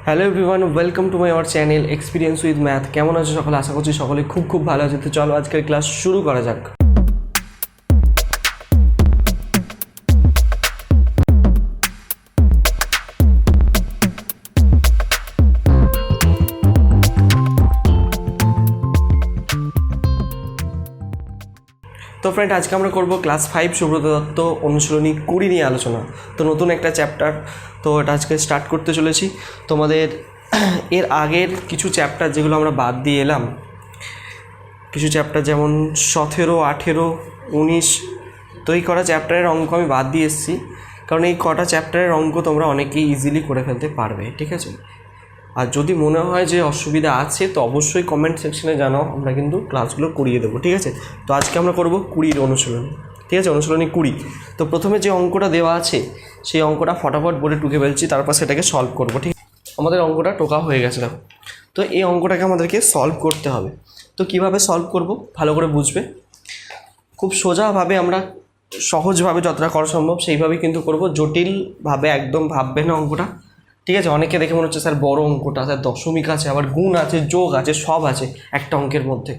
Hello everyone, welcome to my our channel experience with math. কেমন আছো সকলে? আশা করছি সকলে খুব ভালো আছে। তো চলো আজকের ক্লাস শুরু করা যাক। তো ফ্রেন্ড, আজকে আমরা করব ক্লাস 5 সুব্রত দত্ত অনুশীলনী 20 নিয়ে আলোচনা। তো নতুন একটা চ্যাপ্টার, তো এটা আজকে স্টার্ট করতে চলেছি। তোমাদের এর আগের কিছু চ্যাপ্টার যেগুলো আমরা বাদ দিয়ে এলাম, কিছু চ্যাপ্টার যেমন 17, 18, 19, তো এই কটা চ্যাপ্টারের অঙ্ক আমি বাদ দিয়ে এসেছি, কারণ এই কটা চ্যাপ্টারের অঙ্ক তোমরা অনেকেই ইজিলি করে ফেলতে পারবে, ঠিক আছে? আর যদি মনে হয় যে অসুবিধা আছে তো অবশ্যই কমেন্ট সেকশনে জানাও, আমরা কিন্তু ক্লাসগুলো করিয়ে দেবো, ঠিক আছে? তো আজকে আমরা করব 20 অনুশীলনী, ঠিক আছে? অনুশীলনী 20। তো প্রথমে যে অঙ্কটা দেওয়া আছে সেই অঙ্কটা ফটাফট বোর্ডে টুকে ফেলছি, তারপর সেটাকে সলভ করবো, ঠিক? আমাদের অঙ্কটা টোকা হয়ে গেছে। দেখো, তো এই অঙ্কটাকে আমাদেরকে সলভ করতে হবে। তো কিভাবে সলভ করব ভালো করে বুঝবে। খুব সোজাভাবে, আমরা সহজভাবে যতটা করা সম্ভব সেইভাবেই কিন্তু করব। জটিলভাবে একদম ভাববে না অঙ্কটা, ঠিক আছে? অনেকে দেখে মনে হচ্ছে স্যার বড় অঙ্কটা, স্যার দশমিক আছে, আবার গুণ আছে, যোগ আছে, সব আছে একটা অঙ্কের মধ্যে,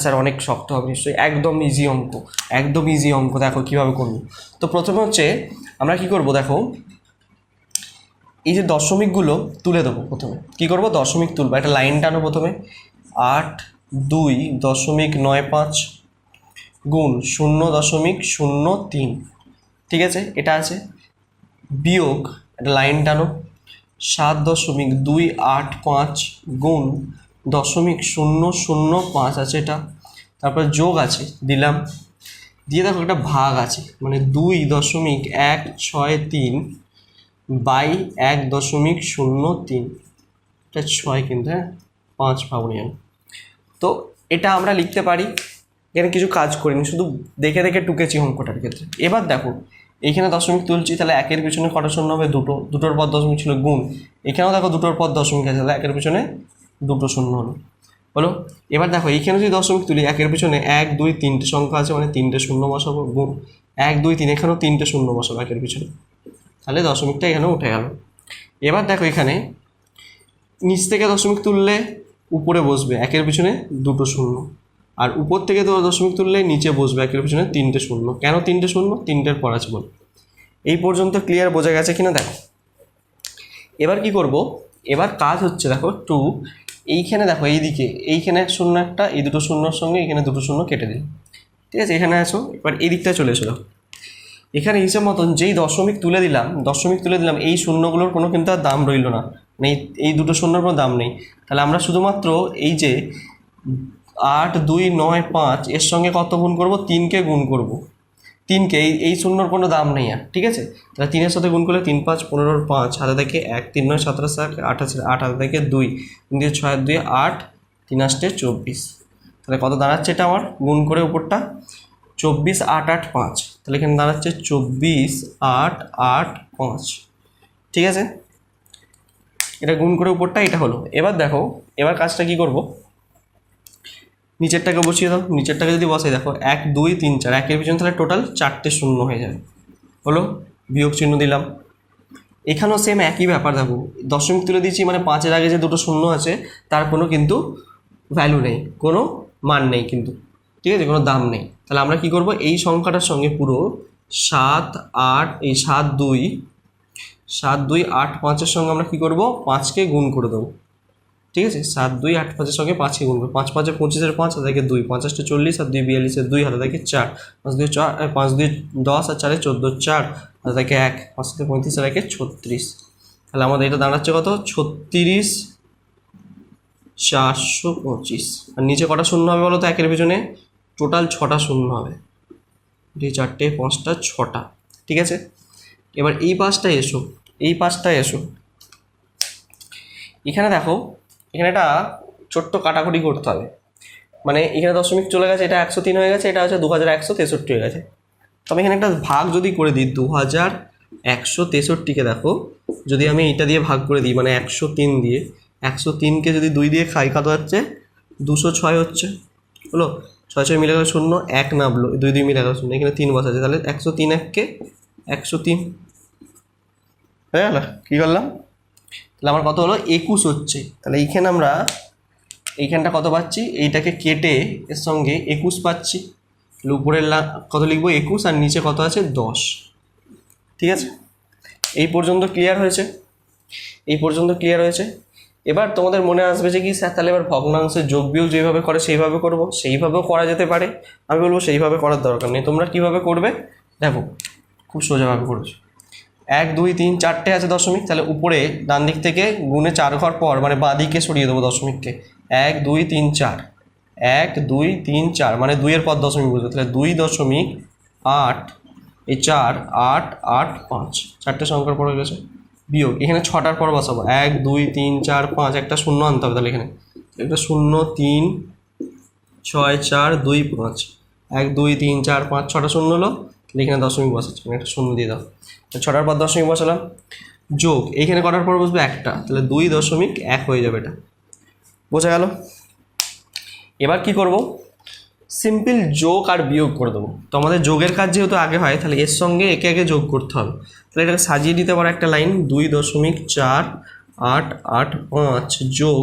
স্যার অনেক শক্ত হবে নিশ্চয়ই। একদম ইজি অঙ্ক, একদম ইজি অঙ্ক। দেখো কীভাবে করব। তো প্রথমে হচ্ছে আমরা কি করব, দেখো এই যে দশমিকগুলো তুলে দেবো। প্রথমে কী করবো, দশমিক তুলবো। একটা লাইন টানো প্রথমে, 8,2.95 গুণ 0.03, ঠিক আছে? এটা আছে। বিয়োগ একটা লাইন টানো, 7.285 গুণ 0.005 আছে এটা। তারপর যোগ আছে, দিলাম। দিয়ে দেখো একটা ভাগ আছে, মানে 2.163 বাই 1.03, এটা 6 কিন্তু, হ্যাঁ 5 ভাবনি আমি। তো এটা আমরা লিখতে পারি। এখানে কিছু কাজ করিনি, শুধু দেখে দেখে টুকেছি অঙ্কটার ক্ষেত্রে। এবার দেখো এইখানে দশমিক তুলছি, তাহলে একের পিছনে কটা শূন্য হবে? দুটো। দুটোর পর দশমিক ছিল, গুণ। এখানেও দেখো দুটোর পর দশমিক আছে, তাহলে একের পিছনে দুটো শূন্য হলো। এবার দেখো এইখানে যদি দশমিক তুলি, একের পিছনে 1, 2, 3টে সংখ্যা আছে, মানে 3টে শূন্য বসাবো, গুণ 1, 2, 3, এখানেও 3টে শূন্য বসাবো একের পিছনে, তাহলে দশমিকটা এখানেও উঠে গেল। এবার দেখো এখানে নিচ থেকে দশমিক তুললে উপরে বসবে একের পিছনে দুটো শূন্য, আর উপর থেকে তো দশমিক তুললে নিচে বসবে একের পিছনে 3টে শূন্য। কেন 3টে শূন্য? 3টের পর আছে বল। এই পর্যন্ত ক্লিয়ার বোঝা গেছে কিনা দেখো। এবার কি করব, এবার কাজ হচ্ছে দেখো 2, এইখানে দেখো এইদিকে এইখানে শূন্য একটা, এই দুটো শূন্যর সঙ্গে এখানে দুটো শূন্য কেটে দিল, ঠিক আছে? এখানে আসো, এবার এই দিকটা চলে এসো। এখানে হিসেব মতন যেই দশমিক তুলে দিলাম, এই শূন্যগুলোর কোনো কিন্তু আর দাম রইল না, মানে এই দুটো শূন্যর কোনো দাম নেই। তাহলে আমরা শুধুমাত্র এই যে 8,2,9,5 এর সঙ্গে কত গুণ করব? 3কে গুণ করব, 3কে। এই শূন্যর কোনো দাম নেই আর, ঠিক আছে? তাহলে 3-এর সাথে গুণ করলে 3, 5, 15, 5 হাতে থেকে 1, 3, 9, 17, 28, 8 হাতে থেকে 2, 3 দিয়ে 6, 2, 8, 3, 8, 24। তাহলে কত দাঁড়াচ্ছে এটা আমার? গুণ করে উপরটা 24, 8, 8, 5, তাহলে এখানে দাঁড়াচ্ছে 24, 8, 8, 5, ঠিক আছে? এটা গুণ করে উপরটা এটা হলো। এবার দেখো, এবার কাজটা কি করব, নিচেরটাকে বসিয়ে দাও। নিচেরটাকে যদি বসাই, দেখো 1, 2, 3, 4, একের পিছনে তাহলে টোটাল 4টে শূন্য হয়ে যাবে, হলো। বিয়োগ চিহ্ন দিলাম। এখানেও সেম একই ব্যাপার। দেখো দশমিক তুলে দিচ্ছি, মানে 5-এর আগে যে দুটো শূন্য আছে তার কোনো কিন্তু ভ্যালু নেই, কোনো মান নেই কিন্তু, ঠিক আছে? কোনো দাম নেই। তাহলে আমরা কি করব, এই সংখ্যাটার সঙ্গে পুরো 7, 8, এই 7, 2, 8, 5-এর সঙ্গে আমরা কি করব, 5কে গুণ করে দেবো, ঠিক আছে? 7, 2, 8, 5-এর সঙ্গে 5কে গুণ করবো। 5, 5, 25, 5 হাতে থেকে 2, 5, 8, 40, আর 2, 42, 2 হাতে থেকে 4, 5, 2, 4, 5, 2, 10, আর 4, 14, 4 হাতে থেকে 1, 5, 35, আর 1, 36। তাহলে আমাদের এটা দাঁড়াচ্ছে কত? 36,425। আর নিচে কটা শূন্য হবে বলো তো? একের পিছনে টোটাল 6টা শূন্য হবে, 2, 4, 5, 6টা, ঠিক আছে? এবার এই পাশটায় এসো। এখানে দেখো, এখানে একটা ছোট্ট কাটাকুটি করতে হবে, মানে এখানে দশমিক চলে গেছে, এটা 103 হয়ে গেছে, এটা হচ্ছে 2163 হয়ে গেছে। তবে এখানে একটা ভাগ যদি করে দিই, 2163কে দেখো যদি আমি এইটা দিয়ে ভাগ করে দিই, মানে 103 দিয়ে, 103কে যদি 2 দিয়ে খাই, কত হচ্ছে? 206 হচ্ছে, হলো। 6, 6 মিলে গেল শূন্য, 1 নামলো, 2, 2 মিলে গেল শূন্য, এখানে 3 বসাচ্ছে, তাহলে 103 1কে 103 হয়ে গেল। কী করলাম? তাহলে আমার কত হলো 21 হচ্ছে। তাহলে এইখানে আমরা এইখানটা কত পাচ্ছি, এইটাকে কেটে এর সঙ্গে 21 পাচ্ছি। উপরের কত লিখবো 21 আর নিচে কত আছে 10। ঠিক আছে, এই পর্যন্ত ক্লিয়ার হয়েছে, এই পর্যন্ত ক্লিয়ার হয়েছে। এবার তোমাদের মনে আসবে যে কি স্যার তাহলে এবার ভগ্নাংশের যোগ বিয়োগ যেভাবে করে সেইভাবে করব, সেইভাবেও করা যেতে পারে। আমি বলবো সেইভাবে করার দরকার নেই, তোমরা কিভাবে করবে দেখো, খুব সোজাভাবে করেছো। 1 2 3 4টে আছে দশমিক, তাহলে উপরে ডান দিক থেকে গুণে 4 ঘর পর মানে বাঁ দিকে সরিয়ে দেবো দশমিককে। 1 2 3 4, 1 2 3 4 মানে 2-এর পর দশমিক বুঝবে, তাহলে 2.8 এই 4 8 8 5 4টে সংখ্যার পর হয়ে গেছে। বিয়োগ এখানে 6টার পর বসাবো, 1 2 3 4 5 একটা শূন্য আনতে হবে, তাহলে এখানে একটা 0 3 6 4 2 5 1 2 3 4 5 6টা শূন্য হলো, তাহলে এখানে দশমিক বসাচ্ছি, একটা শূন্য দিয়ে দাও। 6টার পর দশমিক বসালাম, যোগ এইখানে করার পর বসবে একটা, তাহলে 2.1 হয়ে যাবে, এটা বোঝা গেল। এবার কি করব, সিম্পল যোগ আর বিয়োগ করে দেবো। তো আমাদের যোগের কাজ যেহেতু আগে হয়, তাহলে এর সঙ্গে একে একে যোগ করতে হবে। তাহলে এটাকে সাজিয়ে দিতে পারো একটা লাইন, 2.488 যোগ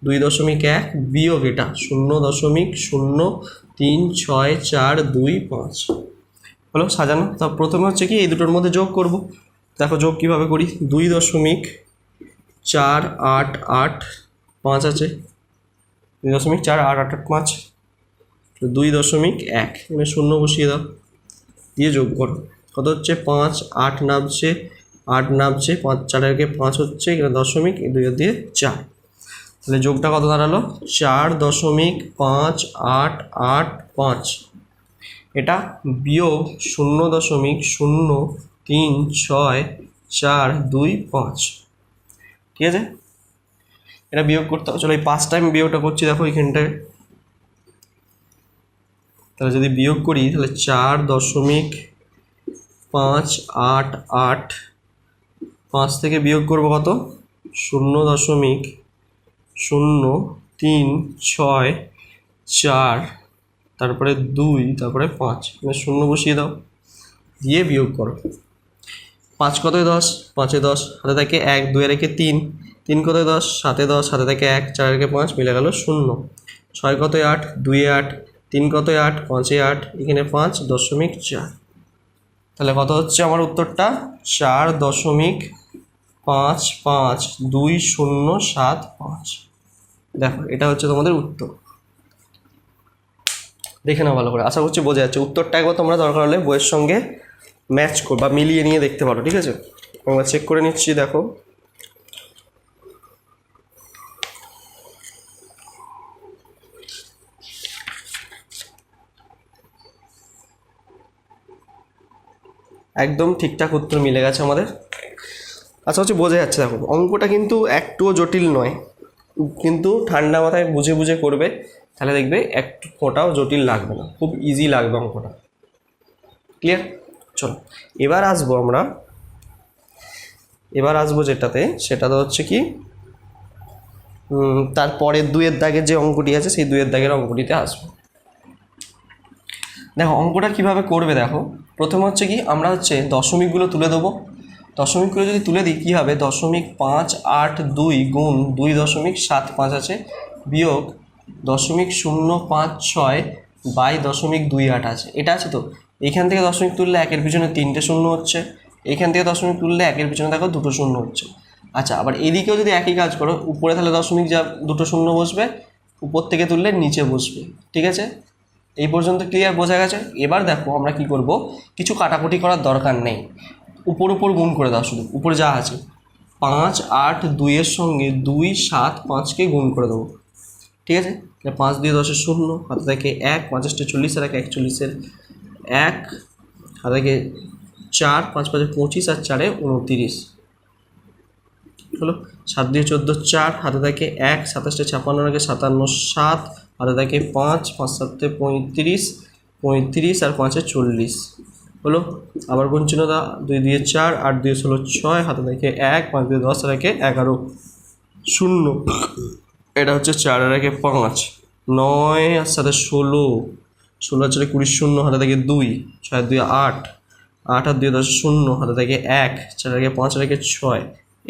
2.1 বিয়োগ এটা 0.03642 হলো সাজানো। তা প্রথমে হচ্ছে কি এই দুটোর মধ্যে যোগ করব। দেখো যোগ কীভাবে করি, 2.488 আছে, 2.4885 2.1 এখানে শূন্য বসিয়ে দাও, দিয়ে যোগ করো, কত হচ্ছে 5 8 নামছে 8 নামছে 5 4 5 হচ্ছে, এখানে দশমিক 2 দিয়ে 4, তাহলে যোগটা কত দাঁড়ালো 4.588 এটা বিয়োগ 0.03642 ঠিক আছে, এটা বিয়োগ করতে হবে। চলো এই 5 টাইম বিয়োগটা করছি, দেখো এইখানটায়, তাহলে যদি বিয়োগ করি তাহলে 4.588 5 থেকে বিয়োগ করবো কত 0.03642 তারপরে 2 তারপরে 5 মানে শূন্য বসিয়ে দাও, দিয়ে বিয়োগ করো। 5 কত 10, 5 10 হাতে থাকে 1 2 রেখে 3 3 কত 10 7 10 হাতে থাকে 1 4 5 মিলে গেল 0, 6 কত 8 2 8 3 কত 8 5 8 এখানে 5.4, তাহলে কত হচ্ছে আমার উত্তরটা 4.552075। দেখো এটা হচ্ছে তোমাদের উত্তর, দেখে নাও ভালো করে, আশা করছি বোঝা যাচ্ছে। উত্তরটা একবার তোমরা দরকার হলে বইয়ের সঙ্গে ম্যাচ কর বা মিলিয়ে নিয়ে দেখতে পারো, ঠিক আছে। আমরা চেক করে নিচ্ছি, দেখো একদম ঠিকঠাক উত্তর মিলে গেছে আমাদের। আচ্ছা হচ্ছে বোঝা যাচ্ছে, দেখো অঙ্কটা কিন্তু একটুও জটিল নয়, কিন্তু ঠান্ডা মাথায় বুঝে বুঝে করবে, তাহলে দেখবে একটু ফোঁটাও জটিল লাগবে না, খুব ইজি লাগবে অঙ্কটা। ক্লিয়ার? চলো এবার আসবো যেটাতে, সেটা তো হচ্ছে কি তারপরে 2-এর দাগের যে অঙ্কটি আছে সেই 2-এর দাগের অঙ্কটিতে আসবো। দেখো অঙ্কটা কিভাবে করবে, দেখো প্রথমে হচ্ছে কি আমরা হচ্ছে দশমিকগুলো তুলে দেবো। দশমিকগুলো যদি তুলে দিই কী হবে, 0.582 গুণ 2.75 আছে বিয়োগ 0.056 বাই 0.28 আছে, এটা আছে। তো এইখান থেকে দশমিক তুললে একের পিছনে 3টে শূন্য হচ্ছে, এইখান থেকে দশমিক তুললে একের পিছনে দেখো 2টো শূন্য হচ্ছে। আচ্ছা আবার এদিকেও যদি একই কাজ করো, উপরে তাহলে দশমিক যা 2টো শূন্য বসবে, উপর থেকে তুললে নিচে বসবে, ঠিক আছে। এই পর্যন্ত ক্লিয়ার, বোঝা গেছে। এবার দেখো আমরা কি করব, কিছু কাটাকুটি করার দরকার নেই, উপর গুণ করে দাও, শুধু উপরে যা আছে 5 8 2-এর সঙ্গে 2 7 5কে গুণ করে দেবো, ঠিক আছে। তাহলে 5 2 10 0 হাতে থাকে 1 5 40 আর 1 41-এর 1 হাতে থাকে 4 5 5 25 আর 4 29 হলো। 7 2 14 4 হাতে থাকে 1 27 56 আর 57 7 হাতে থাকে 5 5 7 35 35 আর 5 40 হলো। আবার গুণ চিহ্ন দা, 2 2 4 8 2 16 6 হাতে থাকে 1 5 2 10 আর 11 0, এটা হচ্ছে 4 আর 5 9 আর 7 16 16 4 20 0 হাতে থাকে 2 6 2 8 8 আর 2 10 0 হাতে থাকে 1 4 আর 5 আর 6,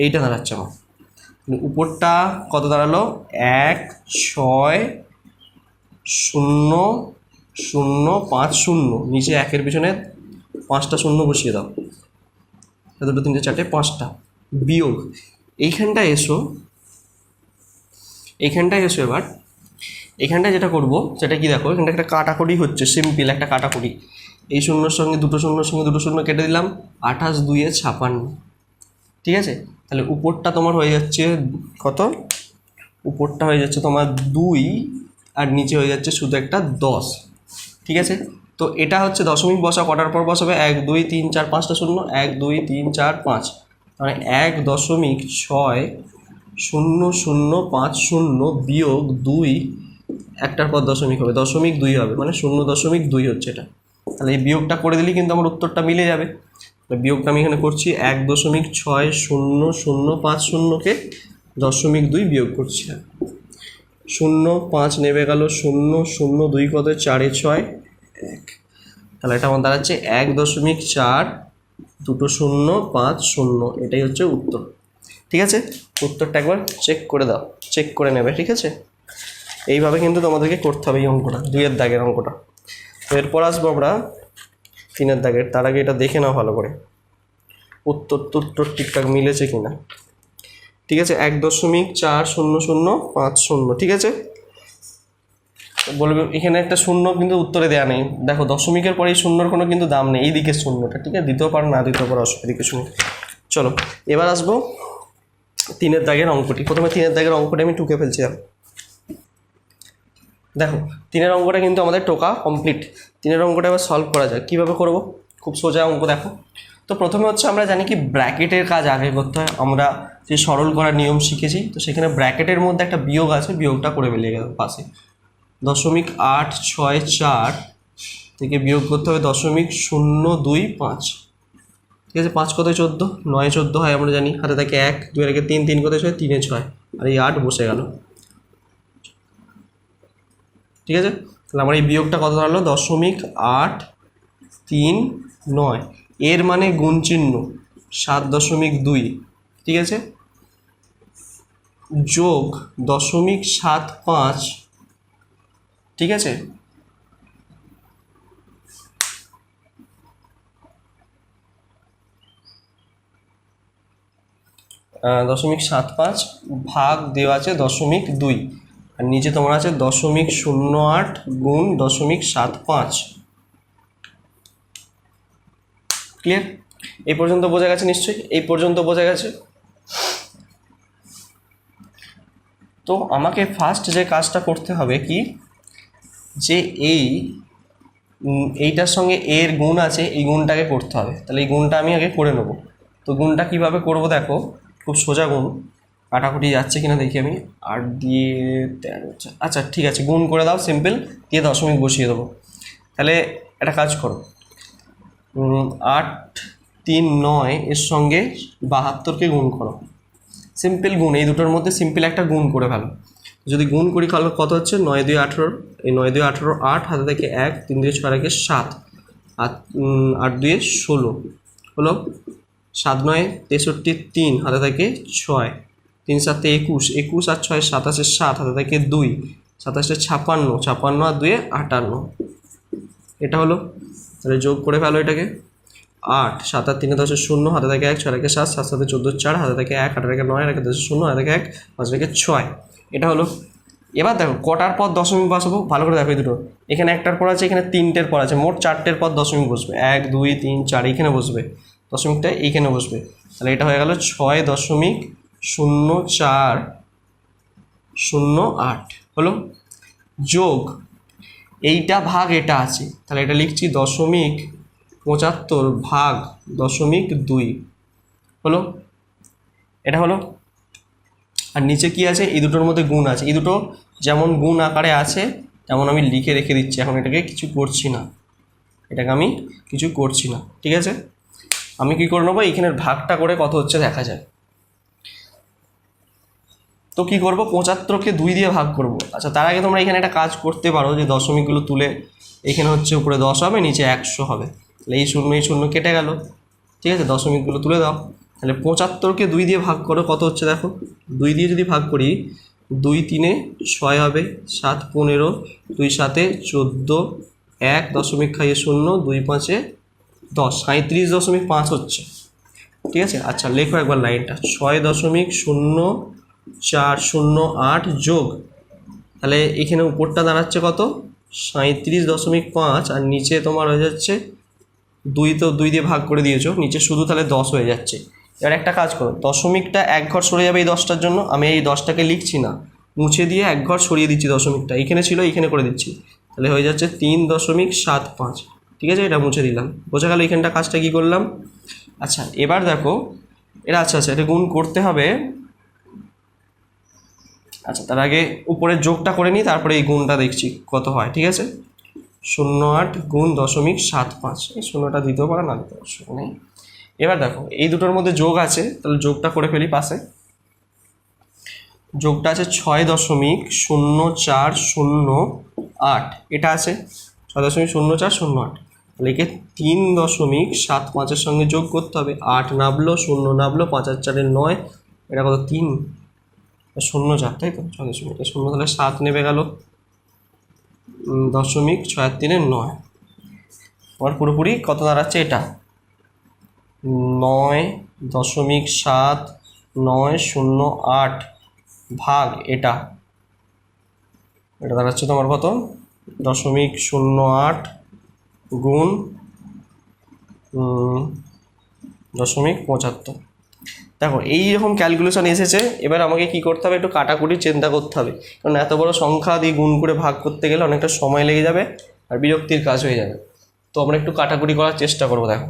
এইটা দাঁড়াচ্ছে আমার। উপরটা কত দাঁড়ালো 1,6,0,0,5,0, নিচে 1-এর পিছনে 5টা শূন্য বসিয়ে দাও, 2, 3, 4, 5টা, বিয়োগ এইখানটায় এসো এবার এখানটায় যেটা করবো সেটা কি দেখো, এখানটা একটা কাটাকুটি হচ্ছে, সিম্পল একটা কাটাকুটি। এই শূন্যর সঙ্গে দুটো শূন্যর সঙ্গে দুটো শূন্য কেটে দিলাম, 28 2 56, ঠিক আছে। তাহলে উপরটা তোমার হয়ে যাচ্ছে কত, উপরটা হয়ে যাচ্ছে তোমার 2 আর নিচে হয়ে যাচ্ছে শুধু একটা 10, ঠিক আছে। তো এটা হচ্ছে দশমিক বসা, কটার পর বসাবে 1 2 3 4 5টা শূন্য, 1 2 3 4 5, মানে 1.60050 বিয়োগ 2, একটার পর দশমিক হবে, 0.2 হবে, মানে 0.2 হচ্ছে এটা। তাহলে এই বিয়োগটা করে দিলে কিন্তু আমার উত্তরটা মিলে যাবে। বিয়োগটা আমি এখানে করছি 1.600050কে 0.2 বিয়োগ করছি, 0 5 নেমে গেল, 0 0 2 কত 4 6 1, তাহলে এটা আমার দাঁড়াচ্ছে 1.42050, এটাই হচ্ছে উত্তর। ঠিক আছে, উত্তরটা একবার চেক করে দাও, চেক করে নেবে, ঠিক আছে। এইভাবে কিন্তু তোমাদেরকে করতে হবে এই অঙ্কটা, 2-এর দাগের অঙ্কটা। এরপর আসবো আমরা 3-এর দাগের, তার আগে এটা দেখে নাও ভালো করে উত্তর ঠিকঠাক মিলেছে কিনা। ঠিক আছে, 1.40050, ঠিক আছে। বলবে এখানে একটা শূন্য কিন্তু উত্তরে দেওয়া নেই, দেখো দশমিকের পরে এই শূন্যর কোনো কিন্তু দাম নেই, এই দিকের শূন্যটা, ঠিক আছে, দিতেও পারো না দিতেও পারো, অসুবিধা কিছু নেই। চলো এবার আসবো 3-এর দাগের অঙ্কটি। প্রথমে 3-এর দাগের অঙ্কটি আমি টুকে ফেলছি। আর দেখো 3-এর অঙ্কটা কিন্তু আমাদের টোকা কমপ্লিট। 3-এর অঙ্কটা এবার সলভ করা যায়, কীভাবে করব, খুব সোজা অঙ্ক। দেখো তো প্রথমে হচ্ছে আমরা জানি কি ব্র্যাকেটের কাজ আগে করতে হয়, আমরা যে সরল করার নিয়ম শিখেছি, তো সেখানে ব্র্যাকেটের মধ্যে একটা বিয়োগ আছে, বিয়োগটা করে বেরিয়ে গেল পাশে, 0.864 থেকে বিয়োগ করতে হবে 0.025, ঠিক আছে। 5 কত 14, 9 14 হয় আমরা জানি, হাতে থাকে 1, 2 এর আগে 3, 3 কত 6, 3 6, আর এই 8 বসে গেল, ঠিক আছে। তাহলে আমার এই বিয়োগটা কত দাঁড়ালো 0.839, এর মানে গুণ চিহ্ন 7.2, ঠিক আছে, যোগ 0.75, ঠিক আছে, 0.75 ভাগ দেওয়া আছে 0.2, আর নিচে তোমার আছে 0.08 গুণ 0.75। ক্লিয়ার? এই পর্যন্ত বোঝা গেছে নিশ্চয়ই, এই পর্যন্ত বোঝা গেছে। তো আমাকে ফার্স্ট যে কাজটা করতে হবে কি, যে এইটার সঙ্গে এর গুণ আছে, এই গুণটাকে করতে হবে। তাহলে এই গুণটা আমি আগে করে নেব। তো গুণটা কিভাবে করব দেখো, খুব সোজা গুণ, কাটাকুটি যাচ্ছে কিনা দেখি আমি, 8 দিয়ে 13, আচ্ছা ঠিক আছে, গুণ করে দাও সিম্পল, দিয়ে দশমিক বসিয়ে দেবো। তাহলে একটা কাজ করো, 8 3 9 এর সঙ্গে 72কে গুণ করো, সিম্পল গুণ, এই দুটোর মধ্যে সিম্পল একটা গুণ করে ফেলো। যদি গুণ করি তাহলে কত হচ্ছে 9 2 18, এই 9 2 18, 8 হাতে থেকে 1, 3 2 6 1 7, আর 8 2 16 হলো, 7 9 63, 3 হাতে থেকে 6, 3 7 21, 21 আর 6 27, 7 হাতে থেকে 2, 27 56, 56 আর 2 58, এটা হলো। তাহলে যোগ করে ফেলো এটাকে, 8 7 আর 3 10 0, হাতে থেকে 1, 6 7 7 7 14 4, হাতে থেকে 1, 8 9, 1 10 0, হাতে থেকে 1, 5 6, এটা হলো। এবার দেখো কটার পর দশমিক বসাবো, ভালো করে দেখো, এই দুটো এখানে একটার পর আছে, এখানে 3টের পর আছে, মোট 4টের পর দশমিক বসবে, 1 2 3 4 এইখানে বসবে, দশমিকটা এইখানে বসবে। তাহলে এটা হয়ে গেল 6.0408 হলো, যোগ এইটা ভাগ এটা আছে, তাহলে এটা লিখছি 0.75 ভাগ 0.2 হলো, এটা হলো। আর নিচে কি আছে, এই দুটোর মধ্যে গুণ আছে, এই দুটো যেমন গুণ আকারে আছে তেমন আমি লিখে রেখে দিচ্ছি, এখন এটাকে কিছু করছি না, ঠিক আছে। আমি কি করে নেবো, এইখানের ভাগটা করে কত হচ্ছে দেখা যায়। তো কি করব, 75কে 2 দিয়ে ভাগ করব। আচ্ছা তার আগে তোমরা এখানে একটা কাজ করতে পারো, যে দশমিকগুলো তুলে এখানে হচ্ছে উপরে 10 হবে, নিচে 100 হবে, তাহলে এই শূন্য কেটে গেল, ঠিক আছে, দশমিকগুলো তুলে দাও, তাহলে 75কে 2 দিয়ে ভাগ করো, কত হচ্ছে দেখো, 2 দিয়ে যদি ভাগ করি 2 3 6 হবে, 7 15, 2 7 14, 1 দশমিক খাইয়ে 0, 2 5 10, 37.5 হচ্ছে। ঠিক আছে, আচ্ছা লেখো একবার লাইনটা, 6.0408 যোগ, তাহলে এখানে উপরটা দাঁড়াচ্ছে কত 37.5, আর নিচে তোমার হয়ে যাচ্ছে 2, তো 2 দিয়ে ভাগ করে দিয়েছো, নিচে শুধু তাহলে 10 হয়ে যাচ্ছে। এবার একটা কাজ করো, দশমিকটা এক ঘর সরে যাবে এই 10টার জন্য, আমি এই 10টাকে লিখছি না, মুছে দিয়ে এক ঘর সরিয়ে দিচ্ছি দশমিকটা, এখানে ছিল এইখানে করে দিচ্ছি, তাহলে হয়ে যাচ্ছে 3.75। ঠিক আছে, এটা মুছে দিলাম, বোঝা গেল এখানটা কাজটা কী করলাম। আচ্ছা এবার দেখো এটা, আচ্ছা এটা গুণ করতে হবে। আচ্ছা তার আগে উপরের যোগটা করে নিই, তারপরে এই গুণটা দেখছি কত হয়। ঠিক আছে, 08 গুণ 0.75, এই 0টা দিতেও পারে না দিতে অসুবিধা নেই। এবার দেখো এই দুটোর মধ্যে যোগ আছে, তাহলে যোগটা করে ফেলি পাশে। যোগটা আছে 6.0408, এটা আছে 6.0408, তাহলে একে 3.75-এর সঙ্গে যোগ করতে হবে। 8 নামলো, 0 নামলো, 5 আর 4 9, এটা কত 3 0 4, তাই তো 6.0, তাহলে 7 নেমে গেল, 0.639। আমার পুরোপুরি কত দাঁড়াচ্ছে এটা 9.7908 ভাগ এটা দাঁড়াচ্ছে তোমার কত 0.08 গুণ 0.75। দেখো এইরকম ক্যালকুলেশন এসেছে। এবার আমাকে কি করতে হবে, একটু কাটাকুটি চিন্তা করতে হবে, কারণ এত বড় সংখ্যা দিয়ে গুণ করে ভাগ করতে গেলে অনেকটা সময় লেগে যাবে আর বিরক্তির কাজ হয়ে যাবে। তো আমরা একটু কাটাকুটি করার চেষ্টা করবো। দেখো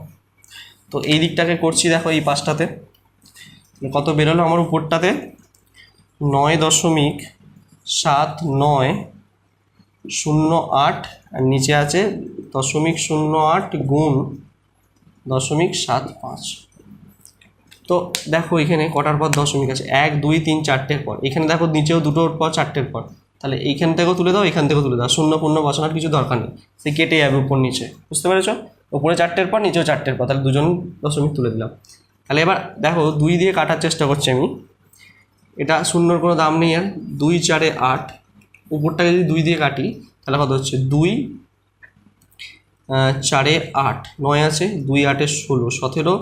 তো এই দিকটাকে করছি, দেখো এই পাশটাতে কত বেরোলো আমার উপরটাতে 9.7908, আর নিচে আছে 0.08 গুণ 0.75। তো দেখো এখানে কটার পর দশমিক আছে, 1 2 3 4টের পর, এখানে দেখো নিচেও দুটোর পর 4টের পর, তাহলে এইখান থেকেও তুলে দাও, এখান থেকেও তুলে দাও, শূন্য পূর্ণ বসানোর কিছু দরকার নেই, সে কেটে যাবে উপর নিচে, বুঝতে পেরেছো? উপরে 4টের পর নিচেও 4টের পর, তাহলে দুজন দশমিক তুলে দিলাম। তাহলে এবার দেখো 2 দিয়ে কাটার চেষ্টা করছি আমি, এটা শূন্যর কোনো দাম নেই, আর 2 4 8, উপরটাকে যদি 2 দিয়ে কাটি তাহলে কত হচ্ছে 2 4 8, 9 আছে, 2 8 16,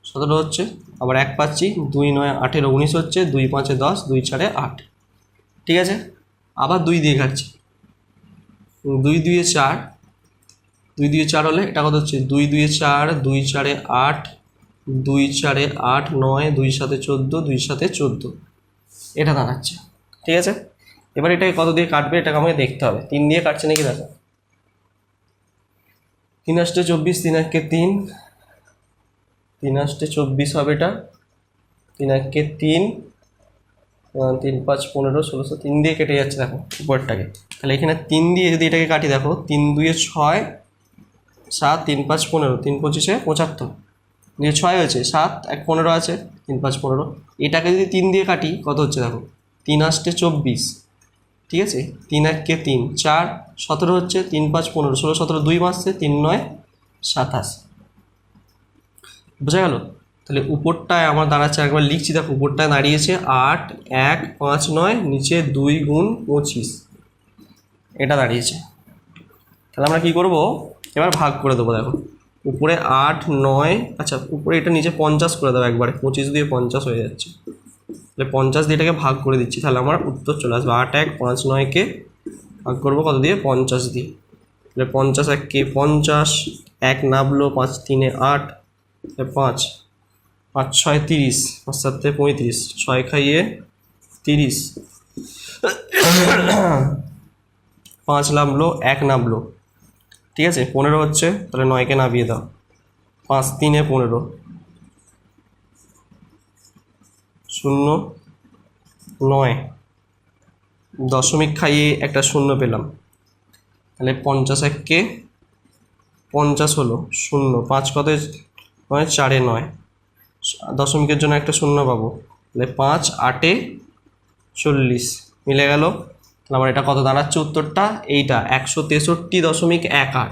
17 হচ্ছে, আবার 1 পাচ্ছি, 2 9 8 19 হচ্ছে, 2 5 10, 2 4 8। ঠিক আছে, আবার 2 দিয়ে কাটছি, 2 2 4, 2 2 4 হলে এটা কত হচ্ছে 2 2 4, 2 4 8, 2 4 8 9, 2 7 14, 2 7 14, এটা দাঁড়াচ্ছে। ঠিক আছে, এবার এটাকে কত দিয়ে কাটবে এটাকে আমাকে দেখতে হবে, 3 দিয়ে কাটছে নাকি দেখো, 3 8 24, 3 1 3, 3 8 24 হবে এটা, 3 1 3, 3 5 15 16, 3 দিয়ে কেটে যাচ্ছে দেখো উপরটাকে। তাহলে এখানে 3 দিয়ে যদি এটাকে কাটি দেখো, 3 2 6 7, 3 5 15, 3 25 75, দিয়ে 6 হয়েছে, 7 1 15 আছে, 3 5 15, এটাকে যদি 3 দিয়ে কাটি কত হচ্ছে দেখো, 3 8 24, ঠিক আছে, 3 1 3, 4 17 হচ্ছে, 3 5 15 16 17, 2 মাসছে, 3 9 27, বোঝা গেল? তাহলে উপরটায় আমার দাঁড়াচ্ছে, একবার লিখছি দেখো, উপরটায় দাঁড়িয়েছে 8 1 5 9, নিচে 2 গুণ 25, এটা দাঁড়িয়েছে। তাহলে আমরা কী করবো, এবার ভাগ করে দেবো। দেখো উপরে 8 9, আচ্ছা উপরে এটা নিচে 50 করে দেবো একবারে, 25 দিয়ে 50 হয়ে যাচ্ছে, তাহলে 50 দিয়ে এটাকে ভাগ করে দিচ্ছি, তাহলে আমার উত্তর চলে আসবে 8 1 5 9কে ভাগ করবো কত দিয়ে, 50 দিয়ে, তাহলে 50 1 কে 50, 1 নামলো, 5 3 8, 5 5 6 30, 5 7 35, 6 খাইয়ে 30, 5 নামলো, 1 নামলো, ঠিক আছে, 15 হচ্ছে, তাহলে 9কে নামিয়ে দাও, 5 3 15, 0 9, দশমিক খাইয়ে একটা 0 পেলাম, তাহলে 50 1কে 50 হলো, 0 5 কত 9 4 9, দশমিকের জন্য একটা 0 পাবো, তাহলে 5 8 40, মিলে গেল। তাহলে আমার এটা কত দাঁড়াচ্ছে উত্তরটা, এইটা 163.18,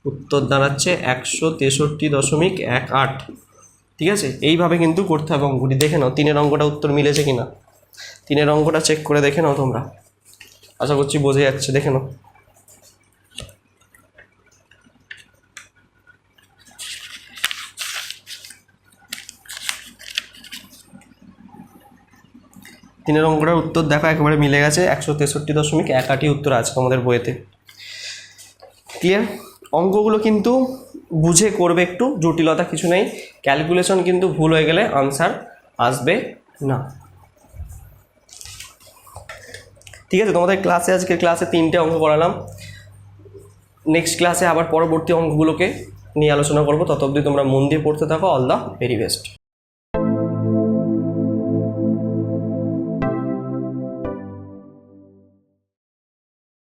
উত্তর দাঁড়াচ্ছে 163.18। ঠিক আছে, এইভাবে কিন্তু করতে হবে অঙ্কটি। দেখে নাও 3-এর অঙ্কটা উত্তর মিলেছে কি না, 3-এর অঙ্কটা চেক করে দেখে নাও তোমরা, আশা করছি বোঝা যাচ্ছে, দেখে নাও। তিনের অঙ্কটার উত্তর দেখো একেবারে মিলে গেছে, 163.18 উত্তর আছে তোমাদের বইয়েতে। ক্লিয়ার? অঙ্কগুলো কিন্তু বুঝে করবে, একটু জটিলতা কিছু নেই, ক্যালকুলেশন কিন্তু ভুল হয়ে গেলে আনসার আসবে না। ঠিক আছে, তোমাদের ক্লাসে আজকের ক্লাসে 3টে অঙ্ক করালাম, নেক্সট ক্লাসে আবার পরবর্তী অঙ্কগুলোকে নিয়ে আলোচনা করবো। তত অবধি তোমরা মন দিয়ে পড়তে থাকো। All the very best.